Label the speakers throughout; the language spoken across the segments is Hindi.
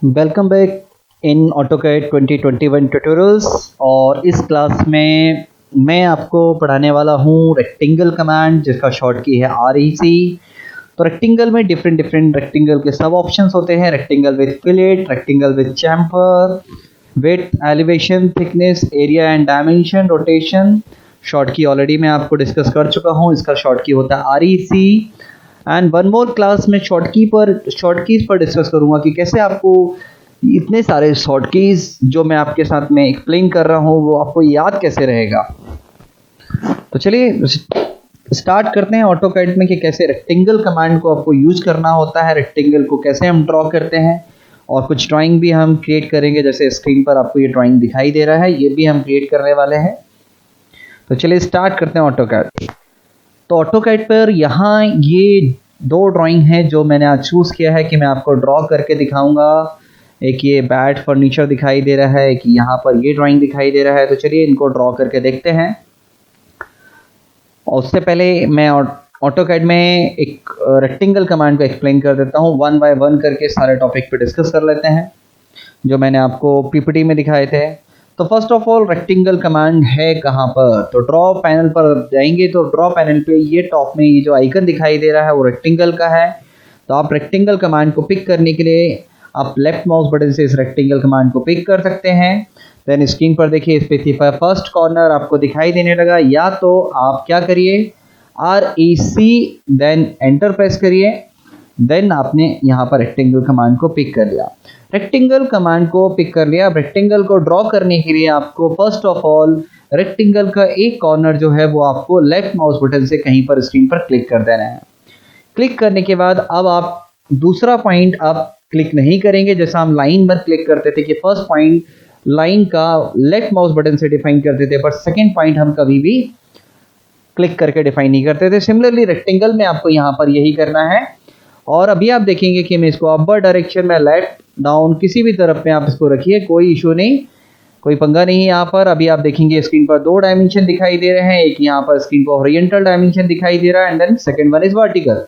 Speaker 1: Welcome back in AutoCAD 2021 tutorials. और इस क्लास में मैं आपको पढ़ाने वाला हूँ रेक्टेंगल कमांड, जिसका शॉर्ट की है REC। तो रेक्टेंगल में डिफरेंट रेक्टेंगल के सब ऑप्शंस होते हैं। Rectangle with fillet, rectangle with chamfer, width, elevation, thickness, area and dimension, rotation. Short की ऑलरेडी मैं आपको डिस्कस कर चुका हूँ, इसका शॉर्ट की होता है REC। And one more class में शॉर्ट कीज पर डिस्कस करूंगा कि कैसे आपको इतने सारे शॉर्ट कीज जो मैं आपके साथ में एक्सप्लेन कर रहा हूँ वो आपको याद कैसे रहेगा। तो चलिए स्टार्ट करते हैं AutoCAD में कि कैसे रेक्टेंगल कमांड को आपको यूज करना होता है, रेक्टेंगल को कैसे हम ड्रॉ करते हैं, और कुछ ड्राइंग भी हम क्रिएट करेंगे। जैसे स्क्रीन पर आपको ये ड्राइंग दिखाई दे रहा है, ये भी हम क्रिएट करने वाले हैं। तो चलिए स्टार्ट करते हैं AutoCAD। तो AutoCAD पर यहाँ ये दो ड्राइंग हैं जो मैंने आज चूज़ किया है कि मैं आपको ड्रॉ करके दिखाऊंगा। एक ये बैड फर्नीचर दिखाई दे रहा है, एक यहाँ पर ये ड्राइंग दिखाई दे रहा है। तो चलिए इनको ड्रॉ करके देखते हैं। और उससे पहले मैं AutoCAD में एक रेक्टेंगल कमांड को एक्सप्लेन कर देता हूँ। वन बाय वन करके सारे टॉपिक पे डिस्कस कर लेते हैं जो मैंने आपको PPT में दिखाए थे। तो first of all rectangle command है कहाँ पर? तो ड्रॉ पैनल पर जाएंगे तो ड्रॉ पैनल पे ये टॉप में ये जो आइकन दिखाई दे रहा है वो रेक्टेंगल का है। तो आप रेक्टेंगल कमांड को पिक करने के लिए आप लेफ्ट माउस बटन से इस रेक्टेंगल कमांड को पिक कर सकते हैं। देन स्क्रीन पर देखिए स्पेसिफाई फर्स्ट कॉर्नर आपको दिखाई देने लगा। या तो आप क्या करिए, REC देन एंटर प्रेस करिए। देन आपने यहाँ पर रेक्टेंगल कमांड को पिक कर लिया। रेक्टेंगल कमांड को पिक कर लिया। अब रेक्टेंगल को ड्रॉ करने के लिए आपको फर्स्ट ऑफ ऑल रेक्टेंगल का एक कॉर्नर जो है वो आपको लेफ्ट माउस बटन से कहीं पर स्क्रीन पर क्लिक कर देना है। क्लिक करने के बाद अब आप दूसरा पॉइंट आप क्लिक नहीं करेंगे, जैसा हम लाइन पर क्लिक करते थे कि फर्स्ट पॉइंट लाइन का लेफ्ट माउस बटन से डिफाइन करते थे, पर सेकेंड पॉइंट हम कभी भी क्लिक करके डिफाइन नहीं करते थे। सिमिलरली रेक्टेंगल में आपको यहाँ पर यही करना है। और अभी आप देखेंगे कि मैं इसको अपर डायरेक्शन में, लेफ्ट डाउन किसी भी तरफ में आप इसको रखिए, कोई इशू नहीं, कोई पंगा नहीं। यहाँ पर अभी आप देखेंगे स्क्रीन पर दो डायमेंशन दिखाई दे रहे हैं। एक यहाँ पर स्क्रीन पर हॉरिजॉन्टल डायमेंशन दिखाई दे रहा है and then second one is vertical.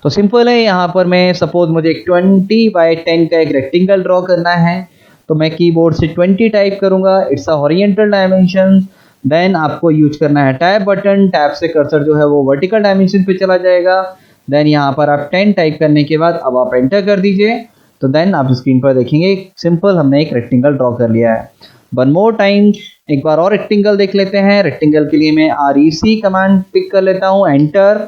Speaker 1: तो सिंपल है, यहाँ पर मैं सपोज मुझे 20 बाय 10 का एक रेक्टेंगल ड्रॉ करना है तो मैं कीबोर्ड से 20 टाइप करूंगा। It's a horizontal dimension. Then आपको यूज करना है टैब बटन। टैब से कर्सर जो है वो वर्टिकल डायमेंशन पे चला जाएगा। देन यहाँ पर आप 10 टाइप करने के बाद अब आप एंटर कर दीजिए। तो देन आप स्क्रीन पर देखेंगे सिंपल हमने एक रेक्टेंगल ड्रॉ कर लिया है। वन मोर टाइम एक बार और रेक्टेंगल देख लेते हैं। रेक्टेंगल के लिए मैं REC कमांड पिक कर लेता हूँ, एंटर।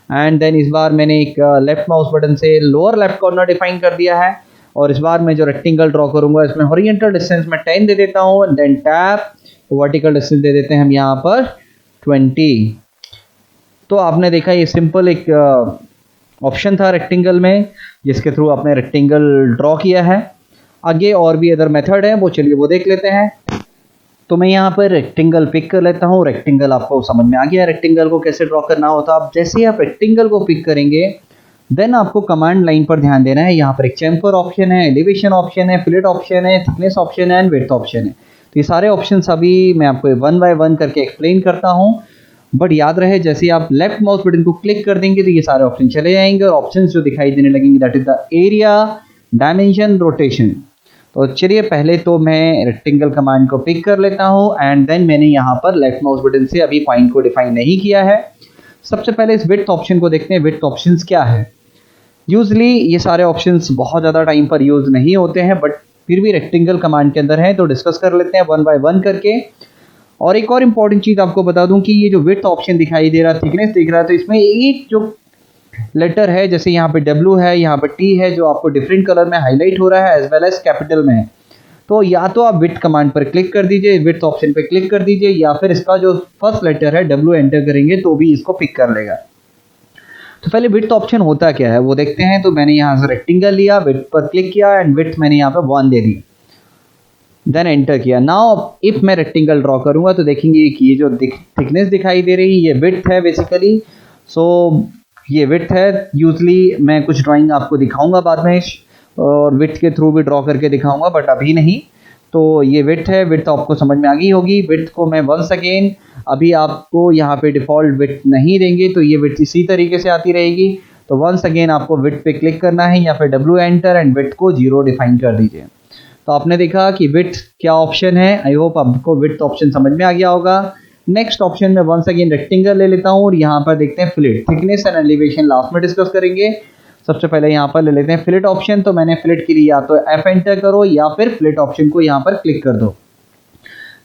Speaker 1: एंड देन इस बार मैंने एक लेफ्ट माउस बटन से लोअर लेफ्ट कॉर्नर डिफाइन कर दिया है। और इस बार मैं जो रेक्टेंगल ड्रॉ करूंगा इसमें हॉरिजॉन्टल डिस्टेंस में 10 दे देता हूँ। देन टैब, वर्टिकल डिस्टेंस दे देते हैं हम यहाँ पर 20। तो आपने देखा ये सिंपल एक ऑप्शन था रेक्टेंगल में जिसके थ्रू आपने रेक्टेंगल ड्रॉ किया है। आगे और भी अदर मेथड है, वो चलिए वो देख लेते हैं। तो मैं यहाँ पर रेक्टेंगल पिक कर लेता हूँ। रेक्टेंगल आपको समझ में आ गया रेक्टेंगल को कैसे ड्रॉ करना होता है। अब जैसे ही आप रेक्टेंगल को पिक करेंगे देन आपको कमांड लाइन पर ध्यान देना है। यहाँ पर एक चैम्फर ऑप्शन है, एलिवेशन ऑप्शन है, फिलेट ऑप्शन है, थिकनेस ऑप्शन है एंड विड्थ ऑप्शन है। तो ये सारे ऑप्शन अभी मैं आपको वन बाय वन करके एक्सप्लेन करता हूँ। बट याद रहे जैसे आप लेफ्ट माउस बटन को क्लिक कर देंगे तो ये सारे ऑप्शन चले जाएंगे और ऑप्शंस जो दिखाई देने लगेंगे that is the area, dimension, rotation. तो चलिए पहले तो मैं रेक्टेंगल कमांड को पिक कर लेता हूँ एंड देन मैंने यहाँ पर लेफ्ट माउस बटन से अभी पॉइंट को डिफाइन नहीं किया है। सबसे पहले इस विड्थ ऑप्शन को देखते हैं। विड्थ ऑप्शंस क्या है? यूजली ये सारे ऑप्शंस बहुत ज़्यादा टाइम पर यूज नहीं होते हैं, बट फिर भी रेक्टेंगल कमांड के अंदर है तो डिस्कस कर लेते हैं वन बाय वन करके। और एक और इम्पॉर्टेंट चीज़ आपको बता दूं कि ये जो विड्थ ऑप्शन दिखाई दे रहा है, थिकनेस दिख रहा है, तो इसमें एक जो लेटर है जैसे यहाँ पे W है, यहाँ पे T है, जो आपको डिफरेंट कलर में हाईलाइट हो रहा है एज वेल एज कैपिटल में है। तो या तो आप विड्थ कमांड पर क्लिक कर दीजिए, विड्थ ऑप्शन पे क्लिक कर दीजिए, या फिर इसका जो फर्स्ट लेटर है W एंटर करेंगे तो भी इसको पिक कर लेगा। तो पहले विड्थ ऑप्शन होता क्या है वो देखते हैं। तो मैंने यहाँ से रेक्टेंगल लिया, विड्थ पर क्लिक किया एंड विड्थ मैंने यहाँ पे 1 दे दी, देन एंटर किया। नाउ इफ मैं रेक्टेंगल ड्रॉ करूंगा तो देखेंगे कि ये जो थिकनेस दिखाई दे रही है ये विड्थ है बेसिकली। सो ये विड्थ है। यूजली मैं कुछ ड्राइंग आपको दिखाऊंगा बाद में और विड्थ के थ्रू भी ड्रॉ करके दिखाऊंगा, बट अभी नहीं। तो ये विड्थ है। विड्थ आपको समझ में आ गई होगी। विड्थ को मैं वंस अगेन, अभी आपको यहाँ पे डिफॉल्ट विड्थ नहीं देंगे तो ये विड्थ इसी तरीके से आती रहेगी। तो तो वंस अगेन आपको विड्थ पे क्लिक करना है या फिर W एंटर एंड विड्थ को 0 डिफाइन कर दीजिए। तो आपने देखा कि विड्थ क्या ऑप्शन है। आई होप आपको विड्थ ऑप्शन समझ में आ गया होगा। नेक्स्ट ऑप्शन में वंस अगेन रेक्टेंगल ले लेता हूँ और यहाँ पर देखते हैं fillet, thickness and elevation last में डिस्कस करेंगे। सबसे पहले यहाँ पर ले लेते हैं फिलेट ऑप्शन। तो मैंने फिलेट के लिए या तो F एंटर करो या फिर फिलेट ऑप्शन को यहाँ पर क्लिक कर दो।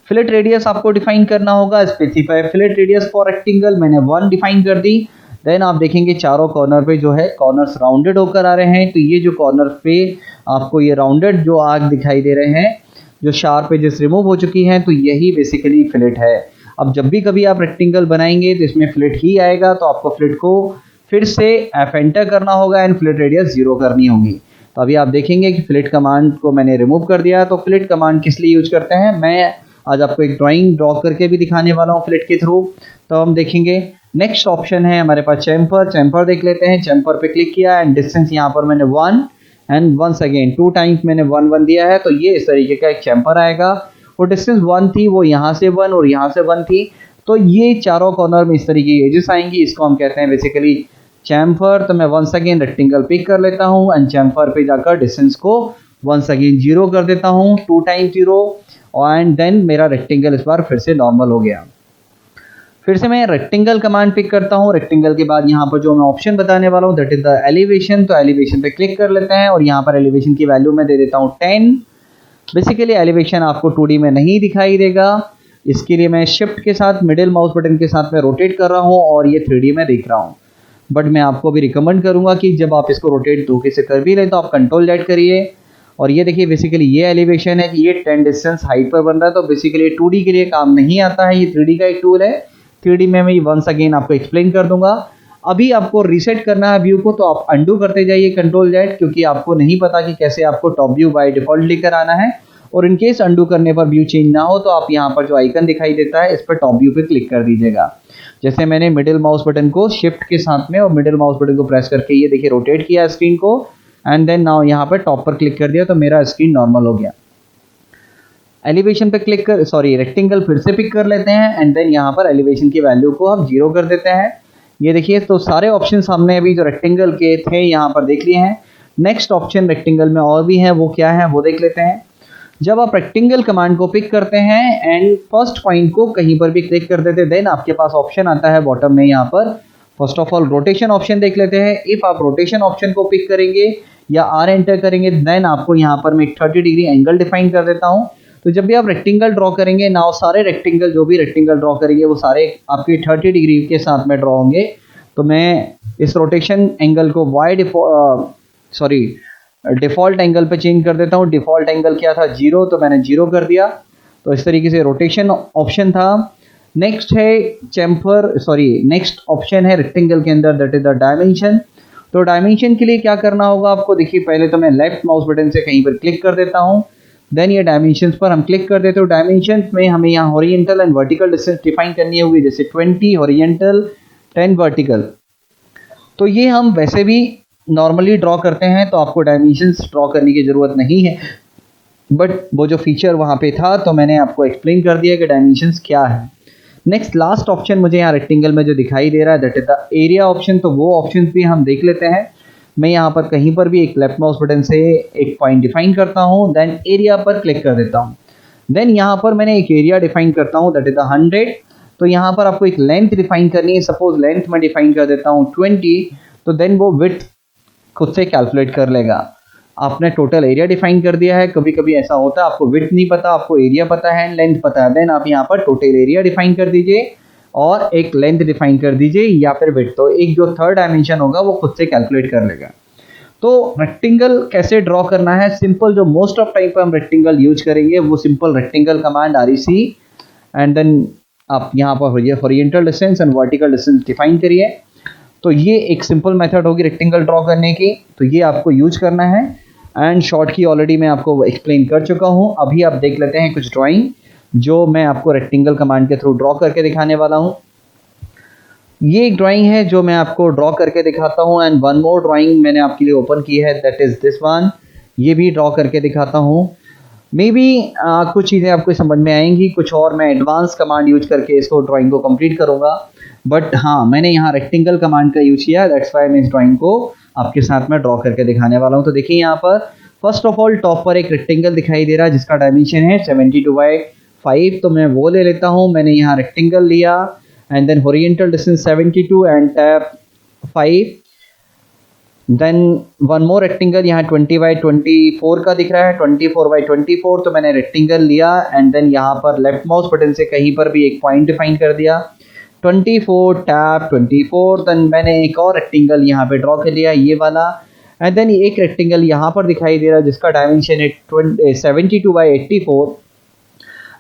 Speaker 1: फिलेट रेडियस आपको डिफाइन करना होगा, specify fillet radius for rectangle, मैंने 1 डिफाइन कर दी। देन आप देखेंगे चारों कॉर्नर पे जो है कॉर्नर्स राउंडेड होकर आ रहे हैं। तो ये जो कॉर्नर पे आपको ये राउंडेड जो आर्क दिखाई दे रहे हैं, जो शार्प एजेस रिमूव हो चुकी हैं, तो यही बेसिकली फिलेट है। अब जब भी कभी आप रेक्टेंगल बनाएंगे तो इसमें फिलेट ही आएगा, तो आपको फिलेट को फिर से F एंटर करना होगा एंड फिलेट रेडियस 0 करनी होगी। तो अभी आप देखेंगे कि फिलेट कमांड को मैंने रिमूव कर दिया। तो फिलेट कमांड किस लिए यूज करते हैं, मैं आज आपको एक ड्राइंग ड्रॉ करके भी दिखाने वाला हूँ फिलेट के थ्रू। तो हम देखेंगे नेक्स्ट ऑप्शन है हमारे पास चैम्फर। चैम्फर देख लेते हैं। चैम्फर पे क्लिक किया एंड डिस्टेंस यहाँ पर मैंने 1 एंड वंस अगेन 2 टाइम्स मैंने 1 1 दिया है। तो ये इस तरीके का एक चैम्फर आएगा। वो डिस्टेंस 1 थी, वो यहाँ से 1 और यहाँ से 1 थी। तो ये चारों कॉर्नर में इस तरीके की एजेस आएंगी, इसको हम कहते हैं बेसिकली चैम्फर। तो मैं वंस अगेन रेक्टेंगल पिक कर लेता हूँ एंड चैम्फर पे जाकर डिस्टेंस को वंस अगेन 0 कर देता हूँ, 2 टाइम्स 0 एंड देन मेरा रेक्टेंगल इस बार फिर से नॉर्मल हो गया। फिर से मैं रेक्टेंगल कमांड पिक करता हूँ। रेक्टेंगल के बाद यहाँ पर जो मैं ऑप्शन बताने वाला हूँ दैट इज द एलिवेशन। तो एलिवेशन पे क्लिक कर लेते हैं और यहाँ पर एलिवेशन की वैल्यू मैं दे देता हूँ 10। बेसिकली एलिवेशन आपको 2D में नहीं दिखाई देगा, इसके लिए मैं शिफ्ट के साथ मिडिल माउस बटन के साथ मैं रोटेट कर रहा हूँ और ये 3D में देख रहा हूँ। बट मैं आपको भी रिकमेंड करूँगा कि जब आप इसको रोटेट धोखे से कर भी लें तो आप कंट्रोल Z करिए। और ये देखिए बेसिकली ये एलिवेशन है कि ये 10 डिस्टेंस हाइट पर बन रहा है। तो बेसिकली 2D के लिए काम नहीं आता है, ये 3D का एक टूल है। 3D में मैं वंस अगेन आपको एक्सप्लेन कर दूंगा। अभी आपको रीसेट करना है व्यू को, तो आप अंडू करते जाइए कंट्रोल Z, क्योंकि आपको नहीं पता कि कैसे आपको टॉप व्यू बाय डिफॉल्ट लेकर आना है। और इन केस अंडू करने पर व्यू चेंज ना हो तो आप यहाँ पर जो आइकन दिखाई देता है इस पर टॉप व्यू पे क्लिक कर दीजिएगा। जैसे मैंने मिडिल माउस बटन को शिफ्ट के साथ में और मिडिल माउस बटन को प्रेस करके ये देखिए रोटेट किया स्क्रीन को एंड देन नाउ यहाँ पर टॉप पर क्लिक कर दिया तो मेरा स्क्रीन नॉर्मल हो गया। एलिवेशन पे क्लिक कर रेक्टेंगल फिर से पिक कर लेते हैं एंड देन यहाँ पर एलिवेशन की वैल्यू को हम 0 कर देते हैं। ये देखिए तो सारे ऑप्शंस हमने अभी जो रेक्टेंगल के थे यहाँ पर देख लिए हैं। नेक्स्ट ऑप्शन रेक्टेंगल में और भी हैं, वो क्या है वो देख लेते हैं। जब आप रेक्टेंगल कमांड को पिक करते हैं एंड फर्स्ट पॉइंट को कहीं पर भी क्लिक कर देते हैं, देन आपके पास ऑप्शन आता है बॉटम में यहाँ पर। First of all rotation option देख लेते हैं। इफ आप रोटेशन ऑप्शन को पिक करेंगे या R एंटर करेंगे देन आपको यहाँ पर मैं 30 डिग्री एंगल डिफाइन कर देता हूँ। तो जब भी आप रेक्टेंगल ड्रॉ करेंगे नाउ सारे रेक्टेंगल जो भी रेक्टेंगल ड्रॉ करेंगे वो सारे आपके 30 डिग्री के साथ में ड्रॉ होंगे। तो मैं इस रोटेशन एंगल को डिफ़ॉल्ट एंगल पे चेंज कर देता हूँ। डिफ़ॉल्ट एंगल क्या था 0, तो मैंने 0 कर दिया। तो इस तरीके से रोटेशन ऑप्शन था। नेक्स्ट ऑप्शन है रेक्टेंगल के अंदर दैट इज द डायमेंशन। तो डायमेंशन के लिए क्या करना होगा आपको, देखिए पहले तो मैं लेफ्ट माउस बटन से कहीं पर क्लिक कर देता हूँ, देन ये डायमेंशंस पर हम क्लिक कर देते हो। डायमेंशंस में हमें यहाँ horizontal and vertical distance define करनी होगी, जैसे 20 हॉरिजॉन्टल 10 वर्टिकल। तो ये हम वैसे भी नॉर्मली ड्रॉ करते हैं तो आपको डायमेंशंस ड्रॉ करने की ज़रूरत नहीं है, बट वो जो फीचर वहाँ पे था तो मैंने आपको एक्सप्लेन कर दिया कि डायमेंशंस क्या है। नेक्स्ट लास्ट ऑप्शन मुझे यहाँ रेक्टेंगल में जो दिखाई दे रहा है that is the area option. तो वो ऑप्शन भी हम देख लेते हैं। मैं यहाँ पर कहीं पर भी एक लेफ्ट माउस बटन से एक पॉइंट डिफाइन करता हूँ, देन एरिया पर क्लिक कर देता हूँ। देन यहाँ पर मैंने एक एरिया डिफाइन करता हूँ दैट इज द 100। तो यहाँ पर आपको एक लेंथ डिफाइन करनी है। सपोज लेंथ में डिफाइन कर देता हूँ 20, तो देन वो विड्थ खुद से कैलकुलेट कर लेगा। आपने टोटल एरिया डिफाइन कर दिया है। कभी कभी ऐसा होता है आपको विड्थ नहीं पता, आपको एरिया पता है, लेंथ पता है, देन आप यहाँ पर टोटल एरिया डिफाइन कर दीजिए और एक लेंथ डिफाइन कर दीजिए या फिर विड्थ। तो एक जो थर्ड डायमेंशन होगा वो खुद से कैलकुलेट कर लेगा। तो रेक्टेंगल कैसे ड्रॉ करना है, सिंपल जो मोस्ट ऑफ टाइम पर हम रेक्टेंगल यूज करेंगे वो simple rectangle command REC and then आप यहाँ पर horizontal distance and vertical distance define करिए। तो ये एक सिंपल मेथड होगी रेक्टेंगल ड्रॉ करने की, तो ये आपको यूज करना है। एंड शॉर्ट की ऑलरेडी मैं आपको एक्सप्लेन कर चुका हूँ। अभी आप देख लेते हैं कुछ ड्राइंग जो मैं आपको रेक्टेंगल कमांड के थ्रू ड्रॉ करके दिखाने वाला हूँ। ये एक ड्राइंग है जो मैं आपको ड्रॉ करके दिखाता हूँ एंड वन मोर ड्राइंग मैंने आपके लिए ओपन की है दैट इज दिस वन। ये भी ड्रॉ करके दिखाता हूँ। मे बी कुछ चीज़ें आपको समझ में आएंगी, कुछ और मैं एडवांस कमांड यूज करके इसको ड्राइंग को कंप्लीट करूँगा। बट हाँ, मैंने यहाँ रेक्टेंगल कमांड का यूज किया, दैट्स वाई मैं इस ड्राइंग को आपके साथ में ड्रॉ करके दिखाने वाला हूँ। तो देखिए यहाँ पर फर्स्ट ऑफ ऑल टॉप पर एक रेक्टेंगल दिखाई दे रहा है जिसका डायमेंशन है 72/5, तो मैं वो ले लेता हूँ। मैंने यहाँ रेक्टेंगल लिया and then horizontal distance 72 and tab 5, then one more rectangle यहाँ 20/24 का दिख रहा है, 24/24, तो मैंने रेक्टेंगल लिया एंड देन यहाँ पर लेफ्ट माउस बटन से कहीं पर भी एक पॉइंट डिफाइन कर दिया, 24 टैप 24। देन मैंने एक और रेक्टेंगल यहाँ पे ड्रॉ कर लिया, ये वाला, एंड देन एक रेक्टेंगल यहाँ पर दिखाई दे रहा है जिसका डायमेंशन है 72/84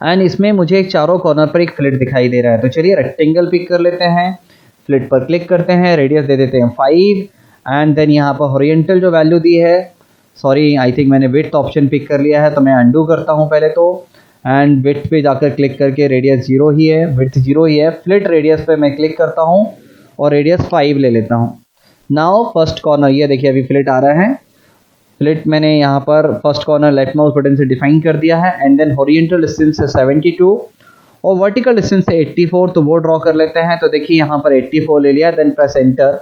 Speaker 1: एंड इसमें मुझे एक चारों कॉर्नर पर एक फ्लिट दिखाई दे रहा है। तो चलिए रेक्टेंगल पिक कर लेते हैं, फ्लिट पर क्लिक करते हैं, रेडियस दे देते हैं 5 एंड देन यहाँ पर हॉरिजॉन्टल जो वैल्यू दी है, सॉरी आई थिंक मैंने विड्थ ऑप्शन पिक कर लिया है, तो मैं अंडू करता हूँ पहले तो, एंड विड्थ पे जाकर क्लिक करके रेडियस 0 ही है, विड्थ 0 ही है, फ्लिट रेडियस पे मैं क्लिक करता हूँ और रेडियस 5 ले लेता हूँ। नाउ फर्स्ट कॉर्नर, ये देखिए अभी फ्लिट आ रहा है, फ्लिट मैंने यहाँ पर first corner left mouse button से डिफाइन कर दिया है एंड देन हॉरिजॉन्टल डिस्टेंस है 72 और वर्टिकल डिस्टेंस है 84, तो वो ड्रॉ कर लेते हैं। तो देखिए यहाँ पर 84 ले लिया, देन प्रेस एंटर,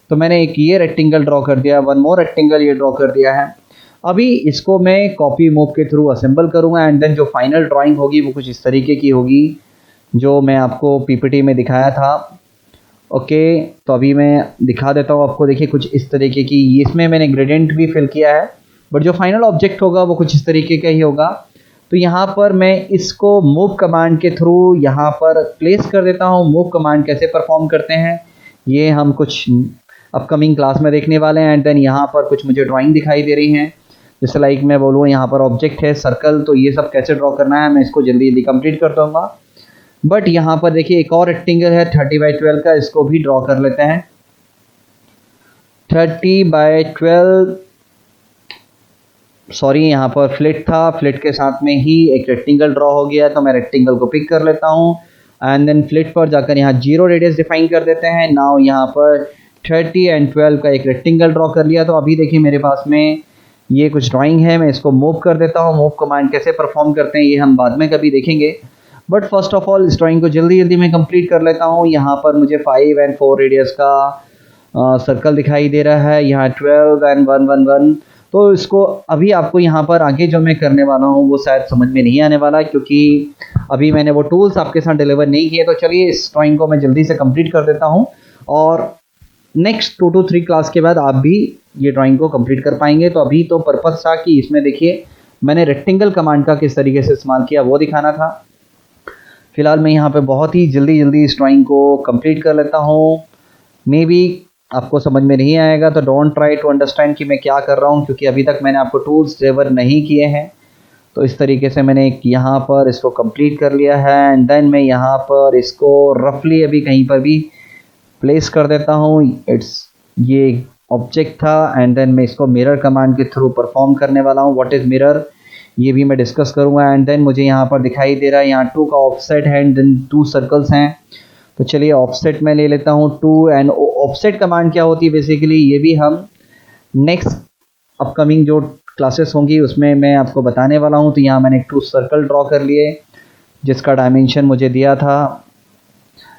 Speaker 1: तो मैंने एक ये रेक्टेंगल ड्रॉ कर दिया, वन मोर रेक्टेंगल ये ड्रॉ कर दिया है। अभी इसको मैं कॉपी मूव के थ्रू असेंबल करूँगा एंड देन जो फाइनल ड्राइंग होगी वो कुछ इस तरीके की होगी जो मैं आपको पीपीटी में दिखाया था। ओके, तो अभी मैं दिखा देता हूँ आपको, देखिए कुछ इस तरीके की, इसमें मैंने ग्रेडियंट भी फिल किया है बट जो फाइनल ऑब्जेक्ट होगा वो कुछ इस तरीके का ही होगा। तो यहाँ पर मैं इसको मूव कमांड के थ्रू यहाँ पर प्लेस कर देता हूँ। मूव कमांड कैसे परफॉर्म करते हैं ये हम कुछ अपकमिंग क्लास में देखने वाले हैं। एंड देन यहाँ पर कुछ मुझे ड्राइंग दिखाई दे रही हैं, जैसे लाइक मैं बोलूँ यहाँ पर ऑब्जेक्ट है सर्कल, तो ये सब कैसे ड्रॉ करना है मैं इसको जल्दी जल्दी कंप्लीट कर दूँगा। बट यहाँ पर देखिए एक और रेक्टेंगल है 30/12 का, इसको भी ड्रॉ कर लेते हैं। 30/12, सॉरी यहाँ पर फ्लिट था, फ्लिट के साथ में ही एक रेक्टेंगल ड्रॉ हो गया, तो मैं रेक्टेंगल को पिक कर लेता हूँ एंड देन फ्लिट पर जाकर यहाँ 0 रेडियस डिफाइन कर देते हैं। नाउ यहाँ पर 30 एंड 12 का एक रेक्टेंगल ड्रॉ कर लिया। तो अभी देखिए मेरे पास में ये कुछ ड्राइंग है, मैं इसको मूव कर देता हूँ। मूव कमांड कैसे परफॉर्म करते हैं ये हम बाद में कभी देखेंगे, बट फर्स्ट ऑफ ऑल इस ड्राइंग को जल्दी जल्दी मैं कंप्लीट कर लेता हूँ। यहाँ पर मुझे 5 एंड 4 रेडियस का सर्कल दिखाई दे रहा है, यहाँ 12 एंड 1 1 1। तो इसको अभी आपको यहाँ पर आगे जो मैं करने वाला हूँ वो शायद समझ में नहीं आने वाला, क्योंकि अभी मैंने वो टूल्स आपके साथ डिलीवर नहीं किए। तो चलिए इस ड्राइंग को मैं जल्दी से कंप्लीट कर देता हूँ और नेक्स्ट 2 to 3 क्लास के बाद आप भी ये ड्राइंग को कंप्लीट कर पाएंगे। तो अभी तो पर्पस था कि इसमें देखिए मैंने रेक्टेंगल कमांड का किस तरीके से इस्तेमाल किया वो दिखाना था। फिलहाल मैं यहाँ पे बहुत ही जल्दी इस ड्राइंग को कंप्लीट कर लेता हूँ। मे बी आपको समझ में नहीं आएगा तो डोंट ट्राई टू अंडरस्टैंड कि मैं क्या कर रहा हूँ, क्योंकि अभी तक मैंने आपको टूल्स डिलीवर नहीं किए हैं। तो इस तरीके से मैंने एक यहाँ पर इसको कंप्लीट कर लिया है एंड देन मैं यहाँ पर इसको रफली अभी कहीं पर भी प्लेस कर देता हूँ। ये ऑब्जेक्ट था एंड देन मैं इसको मिरर कमांड के थ्रू परफॉर्म करने वाला हूँ। व्हाट इज़ मिरर ये भी मैं डिस्कस करूँगा। एंड देन मुझे यहाँ पर दिखाई दे रहा है यहाँ 2 का ऑफसेट है एंड देन 2 सर्कल्स हैं। तो चलिए ऑफसेट में ले लेता हूँ 2 एंड ऑफसेट कमांड क्या होती है बेसिकली ये भी हम नेक्स्ट अपकमिंग जो क्लासेस होंगी उसमें मैं आपको बताने वाला हूँ। तो यहाँ मैंने 2 सर्कल ड्रॉ कर लिए जिसका डायमेंशन मुझे दिया था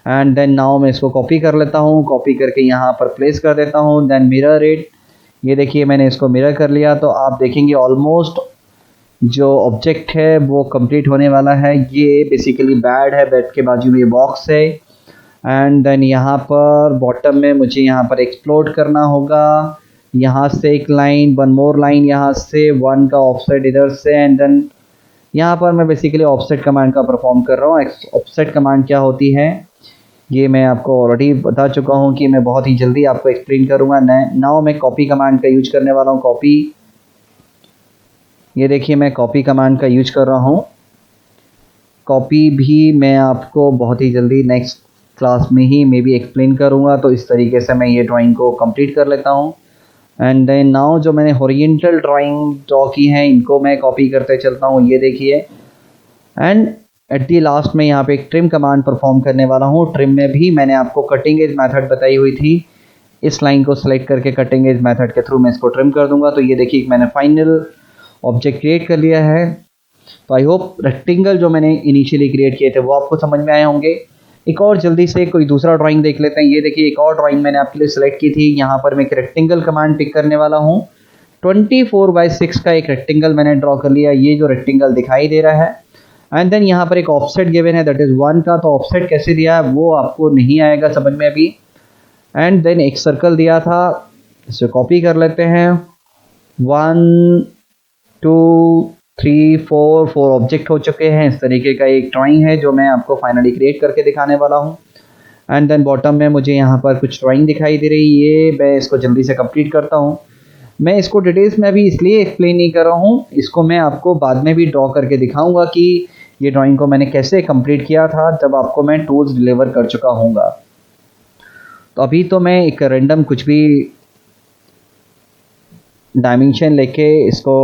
Speaker 1: एंड देन नाउ मैं इसको कॉपी कर लेता हूँ। कॉपी करके यहाँ पर प्लेस कर देता हूँ, देन मिरर इट। ये देखिए मैंने इसको मिरर कर लिया। तो आप देखेंगे ऑलमोस्ट जो ऑब्जेक्ट है वो कंप्लीट होने वाला है। ये बेसिकली बेड है, बेड के बाजू में ये बॉक्स है एंड देन यहाँ पर बॉटम में मुझे यहाँ पर एक्सप्लोड करना होगा। यहाँ से एक लाइन, वन मोर लाइन यहाँ से, 1 का ऑफसेट इधर से एंड देन यहाँ पर मैं बेसिकली ऑफसेट कमांड का परफॉर्म कर रहा हूँ। ऑफसेट कमांड क्या होती है ये मैं आपको ऑलरेडी बता चुका हूँ कि मैं बहुत ही जल्दी आपको एक्सप्लेन करूँगा। नाउ मैं कॉपी कमांड का यूज करने वाला हूँ। कॉपी, ये देखिए मैं कॉपी कमांड का यूज कर रहा हूँ। कॉपी भी मैं आपको बहुत ही जल्दी नेक्स्ट क्लास में ही मे बी एक्सप्लेन करूँगा। तो इस तरीके से मैं ये ड्राइंग को कंप्लीट कर लेता हूँ एंड देन नाउ जो मैंने हॉरिजॉन्टल ड्राइंग ड्रॉ की हैं इनको मैं कॉपी करते चलता हूँ। ये देखिए एंड एट दी लास्ट में यहाँ पे एक ट्रिम कमांड परफॉर्म करने वाला हूँ। ट्रिम में भी मैंने आपको कटिंग एज मेथड बताई हुई थी। इस लाइन को सिलेक्ट करके कटिंग एज मेथड के थ्रू मैं इसको ट्रिम कर दूंगा। तो ये देखिए मैंने फाइनल ऑब्जेक्ट क्रिएट कर लिया है। तो आई होप रेक्टेंगल जो मैंने इनिशियली क्रिएट किए थे वो आपको समझ में आए होंगे। एक और जल्दी से कोई दूसरा ड्राइंग देख लेते हैं। ये देखिए एक और ड्राइंग मैंने आपके लिए सिलेक्ट की थी। यहाँ पर मैं एक रेक्टेंगल कमांड टिक करने वाला हूँ। 24/6 का एक रेक्टेंगल मैंने ड्रॉ कर लिया। ये जो रेक्टेंगल दिखाई दे रहा है, एंड देन यहाँ पर एक ऑफसेट गिवन है दैट इज़ 1 का। तो ऑफसेट कैसे दिया है वो आपको नहीं आएगा समझ में अभी। एंड देन एक सर्कल दिया था, इसे कॉपी कर लेते हैं। 1 2 3 4 ऑब्जेक्ट हो चुके हैं। इस तरीके का एक ड्राइंग है जो मैं आपको फाइनली क्रिएट करके दिखाने वाला हूँ। एंड देन बॉटम में मुझे यहाँ पर कुछ ड्राइंग दिखाई दे रही है। ये मैं इसको जल्दी से कंप्लीट करता हूँ। मैं इसको डिटेल्स में अभी इसलिए एक्सप्लेन नहीं कर रहा हूँ, इसको मैं आपको बाद में भी ड्रॉ करके दिखाऊंगा कि ये ड्राइंग को मैंने कैसे कंप्लीट किया था जब आपको मैं टूल्स डिलीवर कर चुका हूँगा। तो अभी तो मैं एक रैंडम कुछ भी डायमेंशन लेके इसको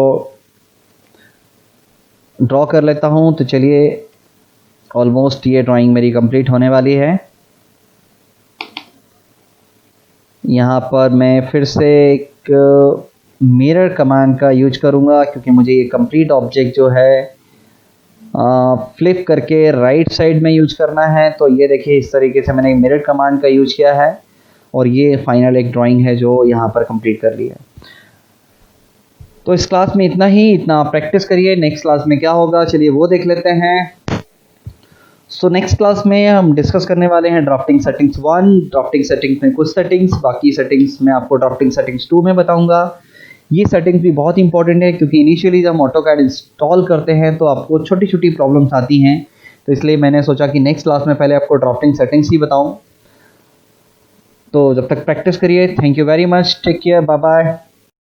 Speaker 1: ड्रॉ कर लेता हूँ। तो चलिए ऑलमोस्ट ये ड्राइंग मेरी कंप्लीट होने वाली है। यहाँ पर मैं फिर से एक मिरर कमांड का यूज करूँगा क्योंकि मुझे ये कंप्लीट ऑब्जेक्ट जो है फ्लिप करके राइट साइड में यूज करना है। तो ये देखिए इस तरीके से मैंने मिरर कमांड का यूज किया है और ये फाइनल एक ड्राइंग है जो यहाँ पर कंप्लीट कर ली है। तो इस क्लास में इतना ही, इतना आप प्रैक्टिस करिए। नेक्स्ट क्लास में क्या होगा चलिए वो देख लेते हैं। सो नेक्स्ट क्लास में हम डिस्कस करने वाले हैं ड्राफ्टिंग सेटिंग्स 1। ड्राफ्टिंग सेटिंग्स में कुछ सेटिंग्स, बाकी सेटिंग्स मैं आपको ड्राफ्टिंग सेटिंग्स 2 में बताऊंगा। ये सेटिंग्स भी बहुत इंपॉर्टेंट है क्योंकि इनिशियली जब हम ऑटोकैड इंस्टॉल करते हैं तो आपको छोटी छोटी प्रॉब्लम्स आती हैं। तो इसलिए मैंने सोचा कि नेक्स्ट क्लास में पहले आपको ड्राफ्टिंग सेटिंग्स ही बताऊं। तो जब तक प्रैक्टिस करिए। Thank you very much, take care, bye bye.